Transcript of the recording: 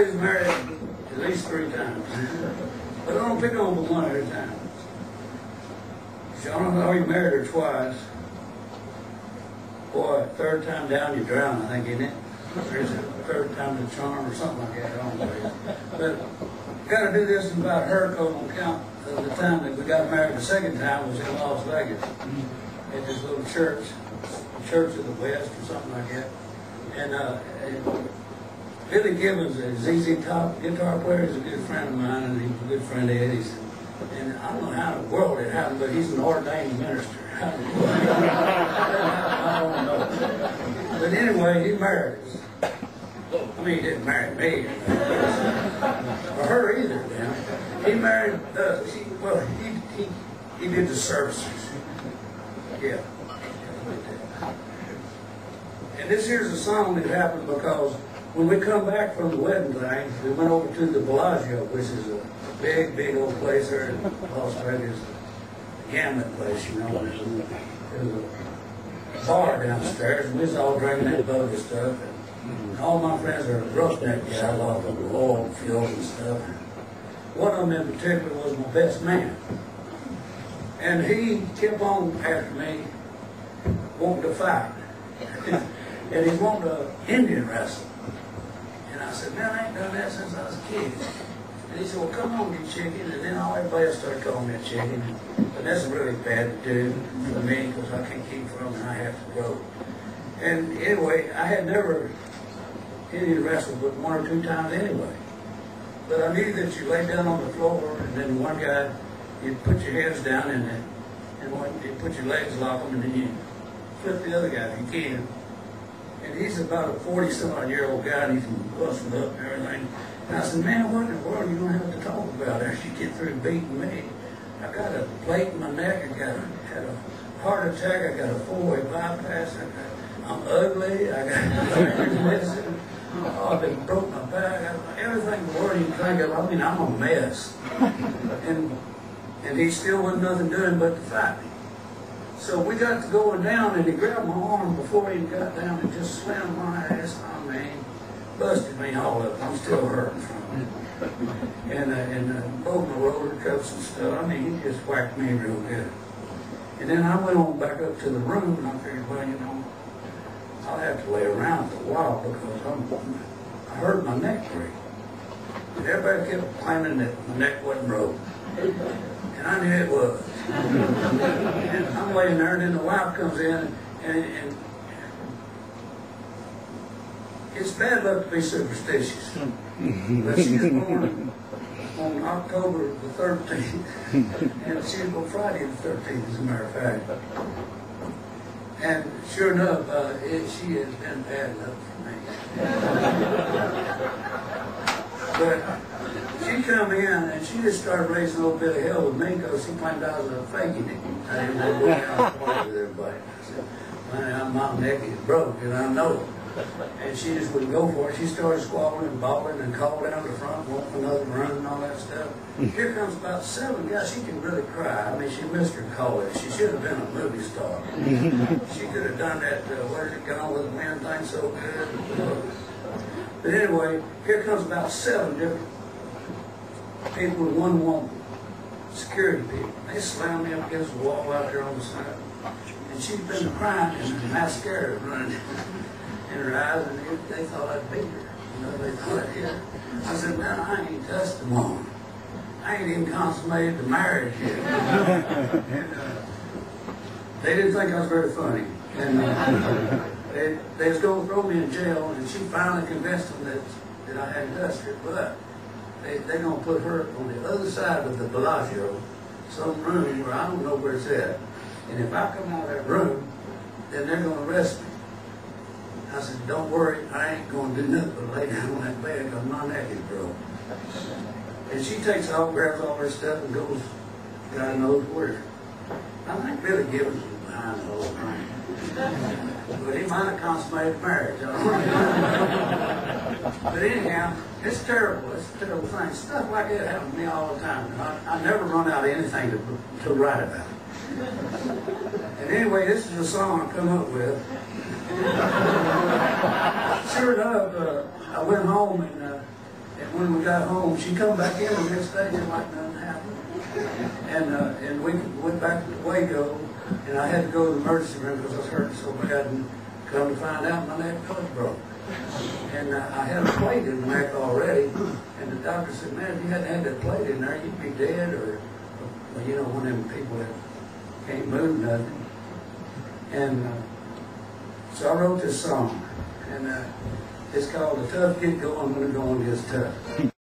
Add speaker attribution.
Speaker 1: Billy's married at least 3 times. But I don't pick on but one at a time. I don't know, you married her twice. Boy, 3rd time down you drown, I think, isn't it? Or is it 3rd time the charm or something like that? I don't know. But got to do this about her because on account of the time that we got married the 2nd time was in Las Vegas at this little church, Church of the West or something like that. And Billy Gibbons, a ZZ Top guitar player, is a good friend of mine, and he was a good friend of Eddie's. And I don't know how in the world it happened, but he's an ordained minister. I don't know. But anyway, he married us. I mean, he didn't marry me, or her either. Man. He married us. He did the services. Yeah. And this here's a song that happened because when we come back from the wedding thing, we went over to the Bellagio, which is a big, big old place there in Las Vegas. Gambling place, you know. There's a bar downstairs, and we was all drinking that bogus stuff. And all my friends are roughneck guys, all the oil fields and stuff. One of them in particular was my best man. And he kept on after me, wanting to fight. And he wanted to Indian wrestle. And I said, man, I ain't done that since I was a kid. And he said, well, come on, you chicken. And then all everybody started calling me a chicken. But that's really bad to do for me because I can't keep from and I have to go. And anyway, I had never Indian wrestled but 1 or 2 times anyway. But I knew that you lay down on the floor and then one guy, you'd put your hands down and you'd put your legs lock them and then you flip the other guy if you can. And he's about a 40-some-odd-year-old guy and he's busted up and everything. And I said, man, what in the world are you going to have to talk about after you get through beating me? I got a plate in my neck, I had a heart attack, I got a 4-way bypass, I'm ugly, I got medicine, oh, I've been broke my back, everything in the world you can think of, I mean, I'm a mess. And he still wasn't nothing doing but to fight me. So we got to going down and he grabbed my arm before he got down and just slammed my ass on me. Busted me all up. I'm still hurting from it. And broke my roller cuffs and stuff. I mean, he just whacked me real good. And then I went on back up to the room and I figured, well, you know, I'll have to lay around for a while because I heard my neck break. And everybody kept claiming that my neck wasn't broke. And I knew it was. And I'm laying there and then the wife comes in and it's bad luck to be superstitious. But she was born on October the 13th, and she was born Friday the 13th, as a matter of fact. And sure enough, she has been bad luck for me. But she come in and she just started raising a little bit of hell with me because she claimed I was faking it. I didn't want to go down the floor with everybody. I said, man, my neck is broke, and I know it. And she just wouldn't go for it. She started squabbling and bawling and called down the front, wanting another run and all that stuff. Here comes about 7 guys. She can really cry. I mean, she missed her college. She should have been a movie star. She could have done that, where's it gone with the man thing so good. But anyway, here comes about 7 different people with one woman, security people. They slammed me up against the wall out there on the side. And she'd been crying and the mascara running in her eyes, and they thought I'd beat her. You know, they thought I'd hit her. I said, man, I ain't touched the woman. I ain't even consummated the marriage yet. And they didn't think I was very funny. And they was going to throw me in jail, and she finally convinced them that I hadn't touched her. But they're going to put her on the other side of the Bellagio, some room where I don't know where it's at. And if I come out of that room, then they're going to arrest me. I said, don't worry, I ain't going to do nothing but lay down on that bed because my neck is broke. And she takes off, grabs all her stuff, and goes, God knows where. I think Billy Gibbons was behind the whole thing. But he might have consummated marriage. But anyhow, it's terrible. It's a terrible thing. Stuff like that happens to me all the time. I never run out of anything to write about. And anyway, this is a song I come up with. Sure enough, I went home and And when we got home, she come back in the next day just like nothing happened. And we went back to Waco, and I had to go to the emergency room because I was hurting so bad. And come to find out, my neck was broke. And I had a plate in the neck already. And the doctor said, man, if you hadn't had that plate in there, you'd be dead, or you know, one of them people that can't move nothing. And so I wrote this song, and it's called "The Tough Get Going When the Going Gets Tough."